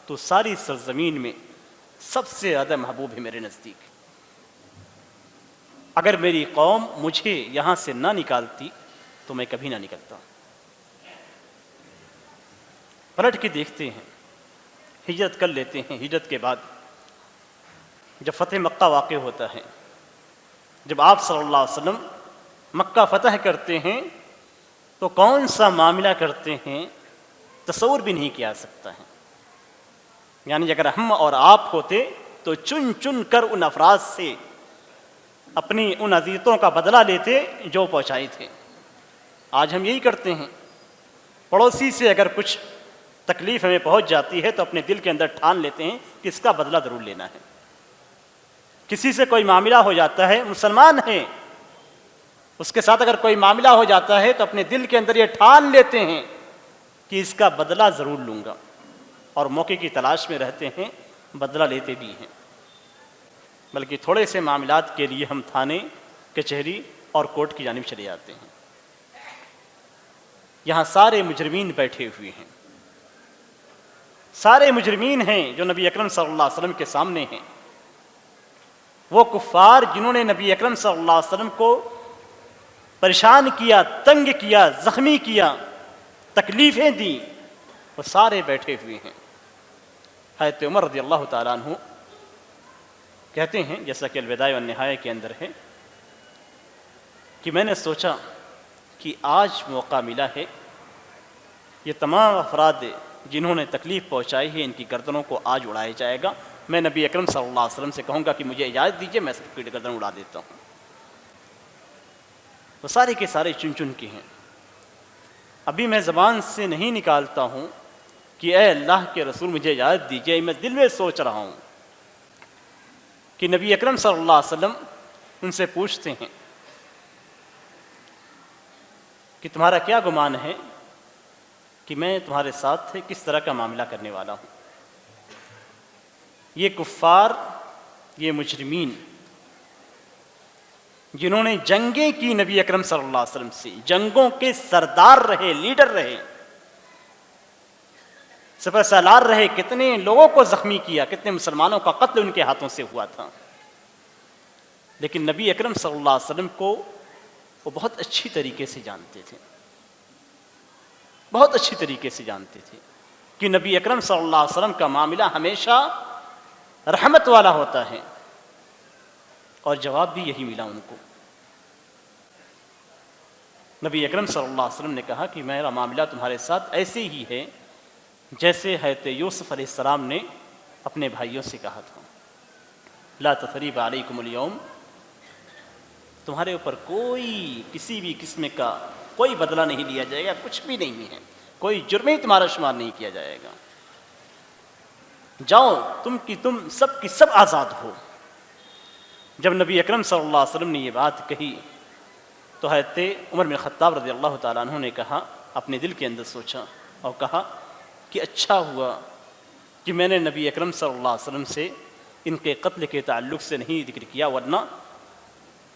تو ساری سرزمین میں سب سے زیادہ محبوب ہے میرے نزدیک، اگر میری قوم مجھے یہاں سے نہ نکالتی تو میں کبھی نہ نکلتا۔ پلٹ کے دیکھتے ہیں، ہجرت کر لیتے ہیں۔ ہجرت کے بعد جب فتح مکہ واقع ہوتا ہے، جب آپ صلی اللہ علیہ وسلم مکہ فتح کرتے ہیں تو کون سا معاملہ کرتے ہیں تصور بھی نہیں کیا سکتا ہے۔ یعنی اگر ہم اور آپ ہوتے تو چن چن کر ان افراد سے اپنی ان اذیتوں کا بدلہ لیتے جو پہنچائی تھے۔ آج ہم یہی کرتے ہیں، پڑوسی سے اگر کچھ تکلیف ہمیں پہنچ جاتی ہے تو اپنے دل کے اندر ٹھان لیتے ہیں کہ اس کا بدلہ ضرور لینا ہے۔ کسی سے کوئی معاملہ ہو جاتا ہے، مسلمان ہے، اس کے ساتھ اگر کوئی معاملہ ہو جاتا ہے تو اپنے دل کے اندر یہ ٹھان لیتے ہیں کہ اس کا بدلہ ضرور لوں گا، اور موقع کی تلاش میں رہتے ہیں، بدلہ لیتے بھی ہیں۔ بلکہ تھوڑے سے معاملات کے لیے ہم تھانے، کچہری اور کورٹ کی جانب چلے جاتے ہیں۔ یہاں سارے مجرمین بیٹھے ہوئے ہیں، سارے مجرمین ہیں جو نبی اکرم صلی اللہ علیہ وسلم کے سامنے ہیں۔ وہ کفار جنہوں نے نبی اکرم صلی اللہ علیہ وسلم کو پریشان کیا، تنگ کیا، زخمی کیا، تکلیفیں دیں، وہ سارے بیٹھے ہوئے ہیں۔ حضرت عمر رضی اللہ تعالیٰ عنہ کہتے ہیں، جیسا کہ الوداع والنہایہ کے اندر ہے، کہ میں نے سوچا کہ آج موقع ملا ہے، یہ تمام افراد جنہوں نے تکلیف پہنچائی ہے ان کی گردنوں کو آج اڑایا جائے گا۔ میں نبی اکرم صلی اللہ علیہ وسلم سے کہوں گا کہ مجھے اجازت دیجیے، میں سب کی گردن اڑا دیتا ہوں۔ وہ سارے کے سارے چن چن کے ہیں۔ ابھی میں زبان سے نہیں نکالتا ہوں کہ اے اللہ کے رسول مجھے اجازت دیجیے، میں دل میں سوچ رہا ہوں کہ نبی اکرم صلی اللہ علیہ وسلم ان سے پوچھتے ہیں کہ تمہارا کیا گمان ہے کہ میں تمہارے ساتھ کس طرح کا معاملہ کرنے والا ہوں۔ یہ کفار، یہ مجرمین جنہوں نے جنگیں کی نبی اکرم صلی اللہ علیہ وسلم سے، جنگوں کے سردار رہے، لیڈر رہے، سپہ سالار رہے، کتنے لوگوں کو زخمی کیا، کتنے مسلمانوں کا قتل ان کے ہاتھوں سے ہوا تھا، لیکن نبی اکرم صلی اللہ علیہ وسلم کو وہ بہت اچھی طریقے سے جانتے تھے، بہت اچھی طریقے سے جانتے تھے کہ نبی اکرم صلی اللہ علیہ وسلم کا معاملہ ہمیشہ رحمت والا ہوتا ہے، اور جواب بھی یہی ملا ان کو۔ نبی اکرم صلی اللہ علیہ وسلم نے کہا کہ میرا معاملہ تمہارے ساتھ ایسے ہی ہے جیسے حضرت یوسف علیہ السلام نے اپنے بھائیوں سے کہا تھا، لا تثریب علیکم اليوم، تمہارے اوپر کوئی کسی بھی قسم کا کوئی بدلہ نہیں لیا جائے گا، کچھ بھی نہیں ہے، کوئی جرم ہی تمہارا شمار نہیں کیا جائے گا، جاؤ تم سب کی سب آزاد ہو۔ جب نبی اکرم صلی اللہ علیہ وسلم نے یہ بات کہی تو حضرت عمر بن خطاب رضی اللہ تعالیٰ عنہ نے کہا، اپنے دل کے اندر سوچا اور کہا کہ اچھا ہوا کہ میں نے نبی اکرم صلی اللہ علیہ وسلم سے ان کے قتل کے تعلق سے نہیں ذکر کیا، ورنہ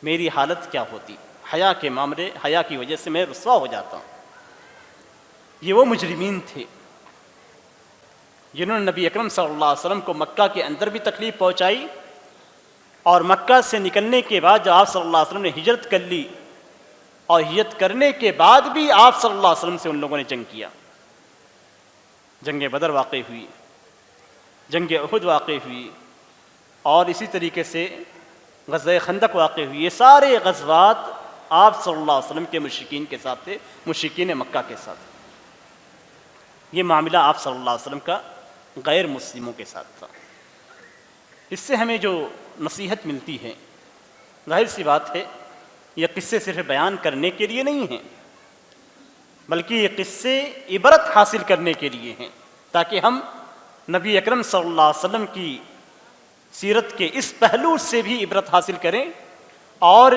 میری حالت کیا ہوتی، حیا کے معاملے، حیا کی وجہ سے میں رسوا ہو جاتا ہوں۔ یہ وہ مجرمین تھے جنہوں نے نبی اکرم صلی اللہ علیہ وسلم کو مکہ کے اندر بھی تکلیف پہنچائی، اور مکہ سے نکلنے کے بعد جب آپ صلی اللہ علیہ وسلم نے ہجرت کر لی، اور ہجرت کرنے کے بعد بھی آپ صلی اللہ علیہ وسلم سے ان لوگوں نے جنگ کیا۔ جنگ بدر واقع ہوئی، جنگ احد واقع ہوئی، اور اسی طریقے سے غزوہ خندق واقع ہوئی۔ یہ سارے غزوات آپ صلی اللہ علیہ وسلم کے مشرکین کے ساتھ تھے، مشرکین مکہ کے ساتھ۔ یہ معاملہ آپ صلی اللہ علیہ وسلم کا غیر مسلموں کے ساتھ تھا۔ اس سے ہمیں جو نصیحت ملتی ہے، ظاہر سی بات ہے یہ قصے صرف بیان کرنے کے لیے نہیں ہیں، بلکہ یہ قصے عبرت حاصل کرنے کے لیے ہیں، تاکہ ہم نبی اکرم صلی اللہ علیہ وسلم کی سیرت کے اس پہلو سے بھی عبرت حاصل کریں، اور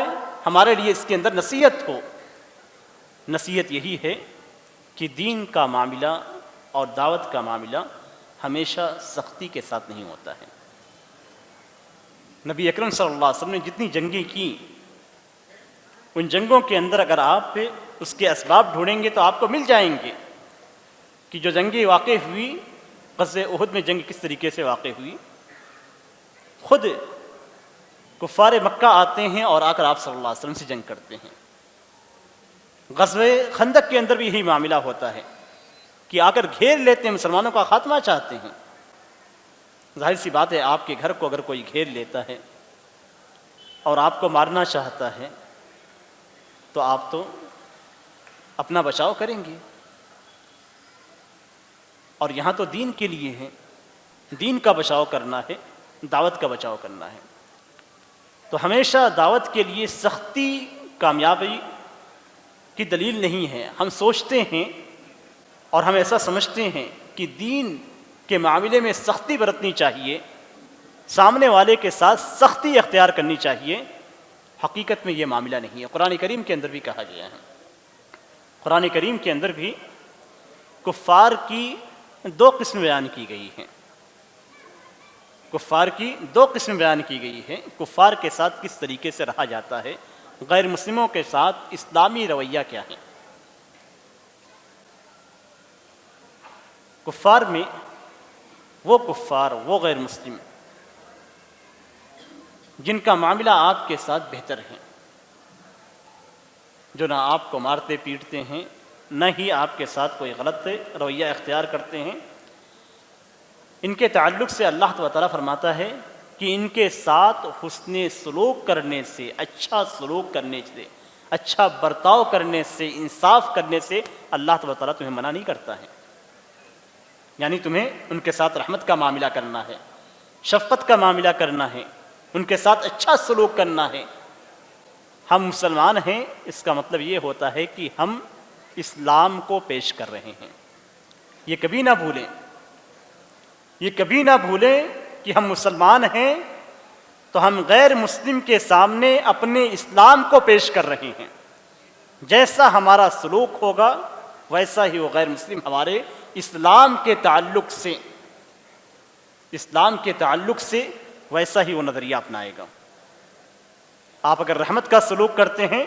ہمارے لیے اس کے اندر نصیحت ہو۔ نصیحت یہی ہے کہ دین کا معاملہ اور دعوت کا معاملہ ہمیشہ سختی کے ساتھ نہیں ہوتا ہے۔ نبی اکرم صلی اللہ علیہ وسلم نے جتنی جنگیں کی، ان جنگوں کے اندر اگر آپ اس کے اسباب ڈھونڈیں گے تو آپ کو مل جائیں گے کہ جو جنگیں واقع ہوئی، غزوہ احد میں جنگ کس طریقے سے واقع ہوئی۔ خود کفار مکہ آتے ہیں اور آ کر آپ صلی اللہ علیہ وسلم سے جنگ کرتے ہیں۔ غزوہ خندق کے اندر بھی یہی معاملہ ہوتا ہے کہ آ کر گھیر لیتے ہیں، مسلمانوں کا خاتمہ چاہتے ہیں۔ ظاہر سی بات ہے، آپ کے گھر کو اگر کوئی گھیر لیتا ہے اور آپ کو مارنا چاہتا ہے تو آپ تو اپنا بچاؤ کریں گے، اور یہاں تو دین کے لیے ہے، دین کا بچاؤ کرنا ہے، دعوت کا بچاؤ کرنا ہے۔ تو ہمیشہ دعوت کے لیے سختی کامیابی کی دلیل نہیں ہے۔ ہم سوچتے ہیں اور ہم ایسا سمجھتے ہیں کہ دین کے معاملے میں سختی برتنی چاہیے، سامنے والے کے ساتھ سختی اختیار کرنی چاہیے۔ حقیقت میں یہ معاملہ نہیں ہے۔ قرآن کریم کے اندر بھی کہا گیا ہے، قرآن کریم کے اندر بھی کفار کی دو قسم بیان کی گئی ہیں، کفار کی دو قسم بیان کی گئی ہے۔ کفار کے ساتھ کس طریقے سے رہا جاتا ہے، غیر مسلموں کے ساتھ اسلامی رویہ کیا ہے۔ کفار میں وہ کفار، وہ غیر مسلم جن کا معاملہ آپ کے ساتھ بہتر ہے، جو نہ آپ کو مارتے پیٹتے ہیں، نہ ہی آپ کے ساتھ کوئی غلط رویہ اختیار کرتے ہیں، ان کے تعلق سے اللہ تعالیٰ فرماتا ہے کہ ان کے ساتھ حسن سلوک کرنے سے، اچھا سلوک کرنے سے، اچھا برتاؤ کرنے سے، انصاف کرنے سے اللہ تعالیٰ تمہیں منع نہیں کرتا ہے۔ یعنی تمہیں ان کے ساتھ رحمت کا معاملہ کرنا ہے، شفقت کا معاملہ کرنا ہے، ان کے ساتھ اچھا سلوک کرنا ہے۔ ہم مسلمان ہیں، اس کا مطلب یہ ہوتا ہے کہ ہم اسلام کو پیش کر رہے ہیں۔ یہ کبھی نہ بھولیں، یہ کبھی نہ بھولیں کہ ہم مسلمان ہیں تو ہم غیر مسلم کے سامنے اپنے اسلام کو پیش کر رہے ہیں۔ جیسا ہمارا سلوک ہوگا ویسا ہی وہ غیر مسلم ہمارے اسلام کے تعلق سے ویسا ہی وہ نظریہ اپنائے گا۔ آپ اگر رحمت کا سلوک کرتے ہیں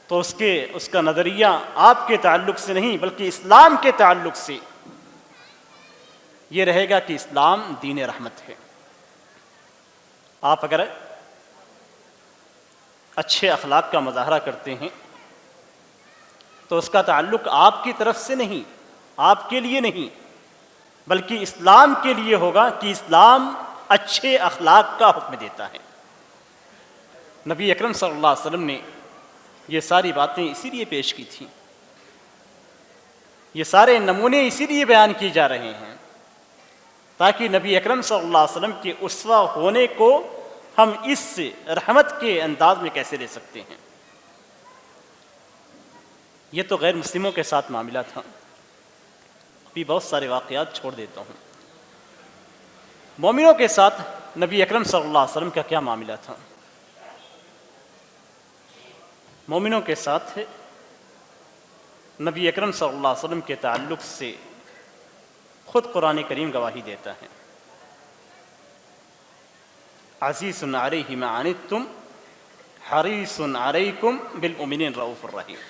تو اس کا نظریہ آپ کے تعلق سے نہیں بلکہ اسلام کے تعلق سے یہ رہے گا کہ اسلام دین رحمت ہے۔ آپ اگر اچھے اخلاق کا مظاہرہ کرتے ہیں تو اس کا تعلق آپ کی طرف سے نہیں، آپ کے لیے نہیں، بلکہ اسلام کے لیے ہوگا کہ اسلام اچھے اخلاق کا حکم دیتا ہے۔ نبی اکرم صلی اللہ علیہ وسلم نے یہ ساری باتیں اسی لیے پیش کی تھیں، یہ سارے نمونے اسی لیے بیان کیے جا رہے ہیں تاکہ نبی اکرم صلی اللہ علیہ وسلم کے اسوہ ہونے کو ہم اس رحمت کے انداز میں کیسے لے سکتے ہیں۔ یہ تو غیر مسلموں کے ساتھ معاملہ تھا، ابھی بہت سارے واقعات چھوڑ دیتا ہوں۔ مومنوں کے ساتھ نبی اکرم صلی اللہ علیہ وسلم کا کیا معاملہ تھا؟ مومنوں کے ساتھ نبی اکرم صلی اللہ علیہ وسلم کے تعلق سے خود قرآن کریم گواہی دیتا ہے، عزیز علیہ ما عنتم حریص علیکم بالمؤمنین رؤوف الرحیم،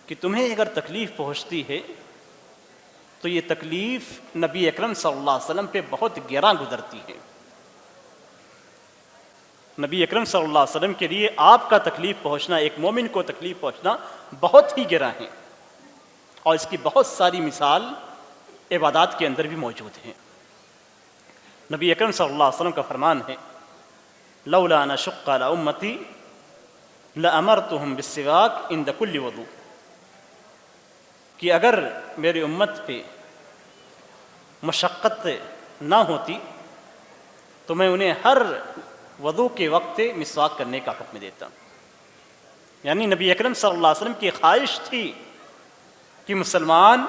کہ تمہیں اگر تکلیف پہنچتی ہے تو یہ تکلیف نبی اکرم صلی اللہ علیہ وسلم پہ بہت گراں گزرتی ہے۔ نبی اکرم صلی اللہ علیہ وسلم کے لیے آپ کا تکلیف پہنچنا، ایک مومن کو تکلیف پہنچنا بہت ہی گراں ہے، اور اس کی بہت ساری مثال عبادات کے اندر بھی موجود ہیں۔ نبی اکرم صلی اللہ علیہ وسلم کا فرمان ہے، لولا ان اشق علی امتی لامرتهم بالسواک عند کل وضوء، کہ اگر میری امت پہ مشقت نہ ہوتی تو میں انہیں ہر وضو کے وقت مسواک کرنے کا حکم دیتا۔ یعنی نبی اکرم صلی اللہ علیہ وسلم کی خواہش تھی کہ مسلمان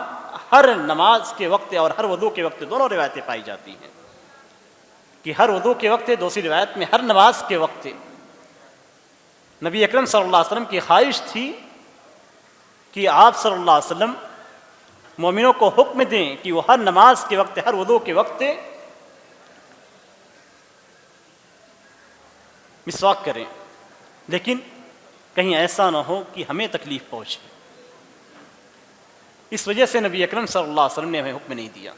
ہر نماز کے وقت اور ہر وضو کے وقت، دونوں روایتیں پائی جاتی ہیں کہ ہر وضو کے وقت، دوسری روایت میں ہر نماز کے وقت، نبی اکرم صلی اللہ علیہ وسلم کی خواہش تھی کہ آپ صلی اللہ علیہ وسلم مومنوں کو حکم دیں کہ وہ ہر نماز کے وقت، ہر وضو کے وقت مسواک کریں، لیکن کہیں ایسا نہ ہو کہ ہمیں تکلیف پہنچے۔ اس وجہ سے نبی اکرم صلی اللہ علیہ وسلم نے ہمیں حکم نہیں دیا۔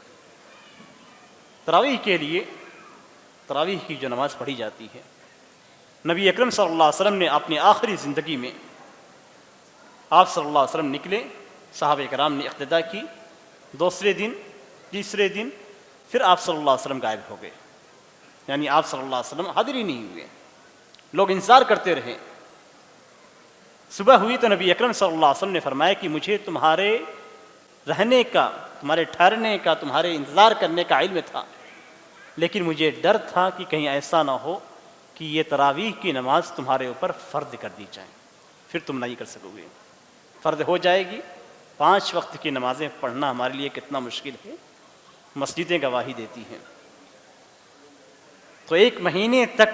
تراویح کے لیے، تراویح کی جو نماز پڑھی جاتی ہے، نبی اکرم صلی اللہ علیہ وسلم نے اپنی آخری زندگی میں آپ صلی اللہ علیہ وسلم نکلے، صحابہ کرام نے اقتداء کی، دوسرے دن، تیسرے دن پھر آپ صلی اللہ علیہ وسلم غائب ہو گئے، یعنی آپ صلی اللہ علیہ وسلم حاضر ہی نہیں ہوئے، لوگ انتظار کرتے رہے۔ صبح ہوئی تو نبی اکرم صلی اللہ علیہ وسلم نے فرمایا کہ مجھے تمہارے رہنے کا، تمہارے ٹھہرنے کا، تمہارے انتظار کرنے کا علم تھا، لیکن مجھے ڈر تھا کہ کہیں ایسا نہ ہو کہ یہ تراویح کی نماز تمہارے اوپر فرض کر دی جائے، پھر تم نہیں کر سکو گے، فرض ہو جائے گی۔ 5 وقت کی نمازیں پڑھنا ہمارے لیے کتنا مشکل ہے، مسجدیں گواہی دیتی ہیں۔ تو 1 مہینے تک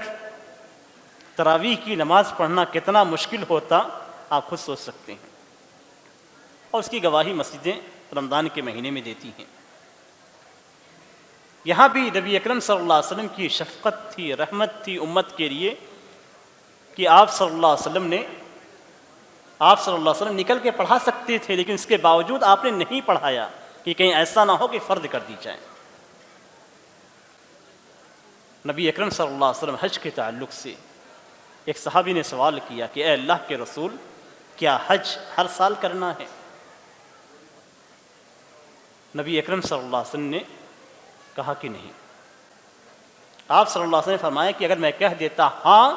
تراویح کی نماز پڑھنا کتنا مشکل ہوتا آپ خود سوچ سکتے ہیں، اور اس کی گواہی مسجدیں رمضان کے مہینے میں دیتی ہیں۔ یہاں بھی نبی اکرم صلی اللہ علیہ وسلم کی شفقت تھی، رحمت تھی امت کے لیے کہ آپ صلی اللہ علیہ وسلم نکل کے پڑھا سکتے تھے، لیکن اس کے باوجود آپ نے نہیں پڑھایا کہ کہیں ایسا نہ ہو کہ فرض کر دی جائے۔ نبی اکرم صلی اللہ علیہ وسلم حج کے تعلق سے ایک صحابی نے سوال کیا کہ اے اللہ کے رسول، کیا حج ہر سال کرنا ہے؟ نبی اکرم صلی اللہ علیہ وسلم نے کہا کہ نہیں۔ آپ صلی اللہ علیہ وسلم نے فرمایا کہ اگر میں کہہ دیتا ہاں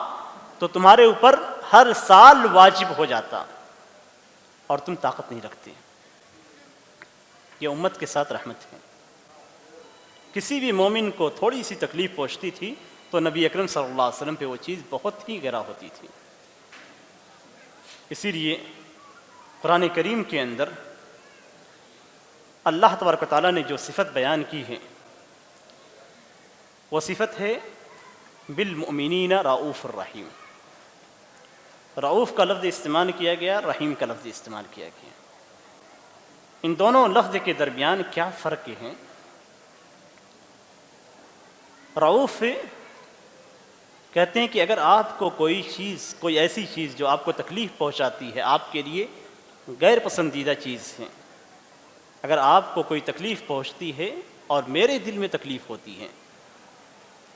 تو تمہارے اوپر ہر سال واجب ہو جاتا، اور تم طاقت نہیں رکھتے۔ یہ امت کے ساتھ رحمت ہے۔ کسی بھی مومن کو تھوڑی سی تکلیف پہنچتی تھی تو نبی اکرم صلی اللہ علیہ وسلم پہ وہ چیز بہت ہی گراں ہوتی تھی۔ اسی لیے قرآن کریم کے اندر اللہ تبارک و تعالیٰ نے جو صفت بیان کی ہے، وہ صفت ہے بالمؤمنین رؤوف الرحیم۔ رؤوف کا لفظ استعمال کیا گیا، رحیم کا لفظ استعمال کیا گیا۔ ان دونوں لفظ کے درمیان کیا فرق ہے؟ رؤوف کہتے ہیں کہ اگر آپ کو کوئی ایسی چیز جو آپ کو تکلیف پہنچاتی ہے، آپ کے لیے غیر پسندیدہ چیز ہے، اگر آپ کو کوئی تکلیف پہنچتی ہے اور میرے دل میں تکلیف ہوتی ہے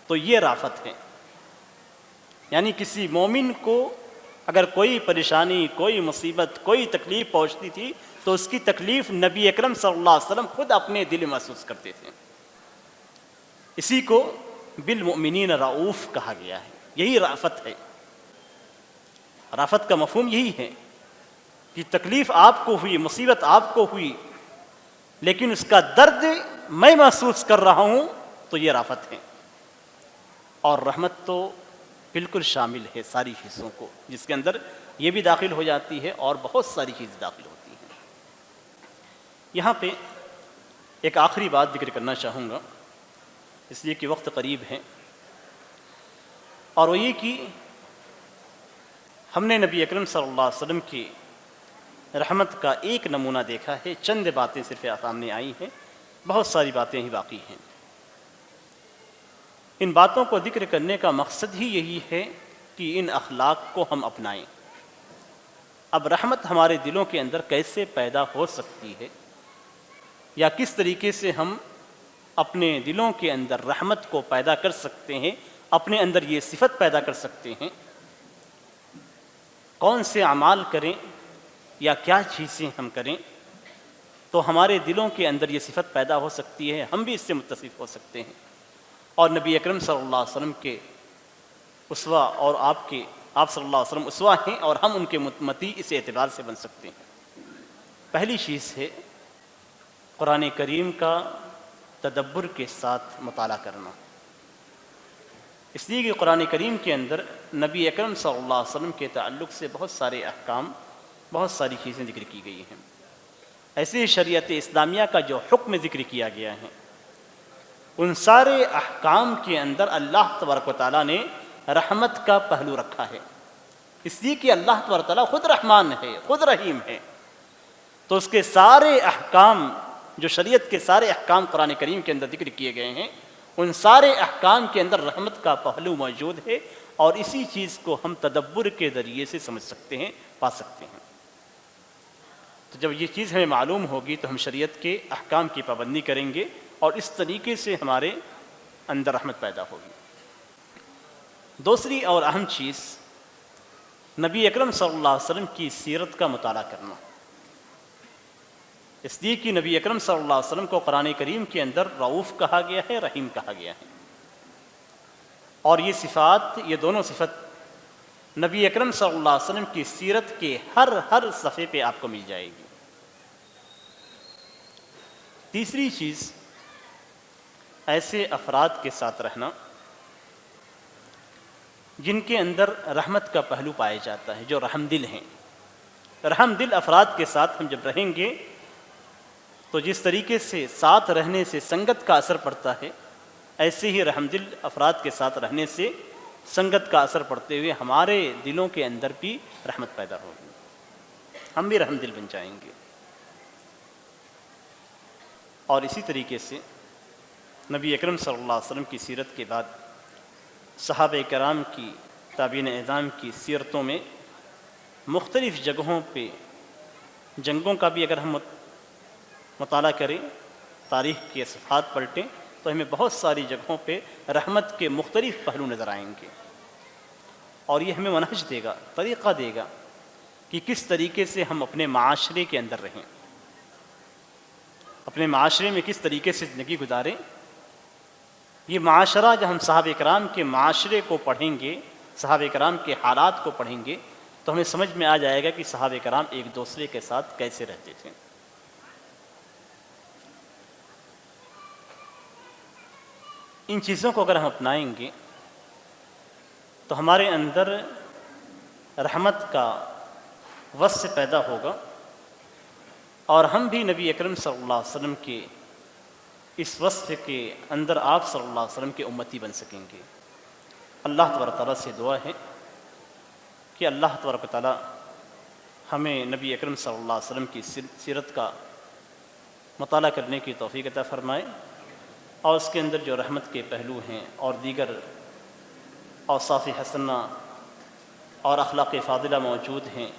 تو یہ رافت ہے۔ یعنی کسی مومن کو اگر کوئی پریشانی، کوئی مصیبت، کوئی تکلیف پہنچتی تھی تو اس کی تکلیف نبی اکرم صلی اللہ علیہ وسلم خود اپنے دل میں محسوس کرتے تھے۔ اسی کو بالمؤمنین رؤوف کہا گیا ہے، یہی رافت ہے۔ رافت کا مفہوم یہی ہے کہ تکلیف آپ کو ہوئی، مصیبت آپ کو ہوئی، لیکن اس کا درد میں محسوس کر رہا ہوں، تو یہ رافت ہے۔ اور رحمت تو بالکل شامل ہے ساری چیزوں کو، جس کے اندر یہ بھی داخل ہو جاتی ہے اور بہت ساری چیزیں داخل ہوتی ہیں۔ یہاں پہ ایک آخری بات ذکر کرنا چاہوں گا اس لیے کہ وقت قریب ہے، اور وہ یہ کہ ہم نے نبی اکرم صلی اللہ علیہ وسلم کی رحمت کا ایک نمونہ دیکھا ہے، چند باتیں صرف سامنے آئی ہیں، بہت ساری باتیں ہی باقی ہیں۔ ان باتوں کو ذکر کرنے کا مقصد ہی یہی ہے کہ ان اخلاق کو ہم اپنائیں۔ اب رحمت ہمارے دلوں کے اندر کیسے پیدا ہو سکتی ہے، یا کس طریقے سے ہم اپنے دلوں کے اندر رحمت کو پیدا کر سکتے ہیں، اپنے اندر یہ صفت پیدا کر سکتے ہیں، کون سے اعمال کریں یا کیا چیزیں ہم کریں تو ہمارے دلوں کے اندر یہ صفت پیدا ہو سکتی ہے، ہم بھی اس سے متصف ہو سکتے ہیں، اور نبی اکرم صلی اللہ علیہ وسلم کے اسوہ اور آپ صلی اللہ علیہ وسلم اسوہ ہیں، اور ہم ان کے متی اس اعتبار سے بن سکتے ہیں۔ پہلی چیز ہے قرآن کریم کا تدبر کے ساتھ مطالعہ کرنا، اس لیے کہ قرآن کریم کے اندر نبی اکرم صلی اللہ علیہ وسلم کے تعلق سے بہت سارے احکام، بہت ساری چیزیں ذکر کی گئی ہیں۔ ایسے شریعت اسلامیہ کا جو حکم ذکر کیا گیا ہے، ان سارے احکام کے اندر اللہ تبارک و تعالیٰ نے رحمت کا پہلو رکھا ہے، اس لیے کہ اللہ تبارک و تعالیٰ خود رحمان ہے، خود رحیم ہے، تو اس کے سارے احکام، جو شریعت کے سارے احکام قرآن کریم کے اندر ذکر کیے گئے ہیں، ان سارے احکام کے اندر رحمت کا پہلو موجود ہے، اور اسی چیز کو ہم تدبر کے ذریعے سے سمجھ سکتے ہیں، پا سکتے ہیں۔ تو جب یہ چیز ہمیں معلوم ہوگی تو ہم شریعت کے احکام کی پابندی کریں گے، اور اس طریقے سے ہمارے اندر رحمت پیدا ہوگی۔ دوسری اور اہم چیز نبی اکرم صلی اللہ علیہ وسلم کی سیرت کا مطالعہ کرنا، اس لیے کہ نبی اکرم صلی اللہ علیہ وسلم کو قرآن کریم کے اندر رؤوف کہا گیا ہے، رحیم کہا گیا ہے، اور یہ صفات، یہ دونوں صفت نبی اکرم صلی اللہ علیہ وسلم کی سیرت کے ہر صفحے پہ آپ کو مل جائے گی۔ تیسری چیز ایسے افراد کے ساتھ رہنا جن کے اندر رحمت کا پہلو پایا جاتا ہے، جو رحم دل ہیں۔ رحم دل افراد کے ساتھ ہم جب رہیں گے تو جس طریقے سے ساتھ رہنے سے سنگت کا اثر پڑتا ہے، ایسے ہی رحم دل افراد کے ساتھ رہنے سے سنگت کا اثر پڑتے ہوئے ہمارے دلوں کے اندر بھی رحمت پیدا ہوگی، ہم بھی رحم دل بن جائیں گے۔ اور اسی طریقے سے نبی اکرم صلی اللہ علیہ وسلم کی سیرت کے بعد صحابہ کرام کی، تابعین اعظام کی سیرتوں میں مختلف جگہوں پہ جنگوں کا بھی اگر ہم مطالعہ کریں، تاریخ کے صفحات پلٹیں، تو ہمیں بہت ساری جگہوں پہ رحمت کے مختلف پہلو نظر آئیں گے، اور یہ ہمیں منہج دے گا، طریقہ دے گا کہ کس طریقے سے ہم اپنے معاشرے کے اندر رہیں، اپنے معاشرے میں کس طریقے سے زندگی گزاریں۔ یہ معاشرہ جب ہم صحابہ کرام کے معاشرے کو پڑھیں گے، صحابہ کرام کے حالات کو پڑھیں گے، تو ہمیں سمجھ میں آ جائے گا کہ صحابہ کرام ایک دوسرے کے ساتھ کیسے رہتے تھے۔ ان چیزوں کو اگر ہم اپنائیں گے تو ہمارے اندر رحمت کا وصف پیدا ہوگا، اور ہم بھی نبی اکرم صلی اللہ علیہ وسلم کے اس وصف کے اندر آپ صلی اللہ علیہ وسلم کے امتی بن سکیں گے۔ اللہ تبارک تعالیٰ سے دعا ہے کہ اللہ تبارک تعالیٰ ہمیں نبی اکرم صلی اللہ علیہ وسلم کی سیرت کا مطالعہ کرنے کی توفیق عطا فرمائے، اور اس کے اندر جو رحمت کے پہلو ہیں اور دیگر اوصاف حسنہ اور اخلاق فاضلہ موجود ہیں،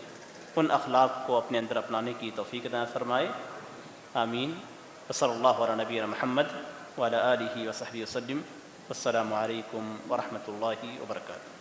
ان اخلاق کو اپنے اندر اپنانے کی توفیق عطا فرمائے۔ آمین۔ وصلی اللہ علی نبینا محمد وعلی آلہ وصحبہ وسلم۔ السلام علیکم ورحمۃ اللہ وبرکاتہ۔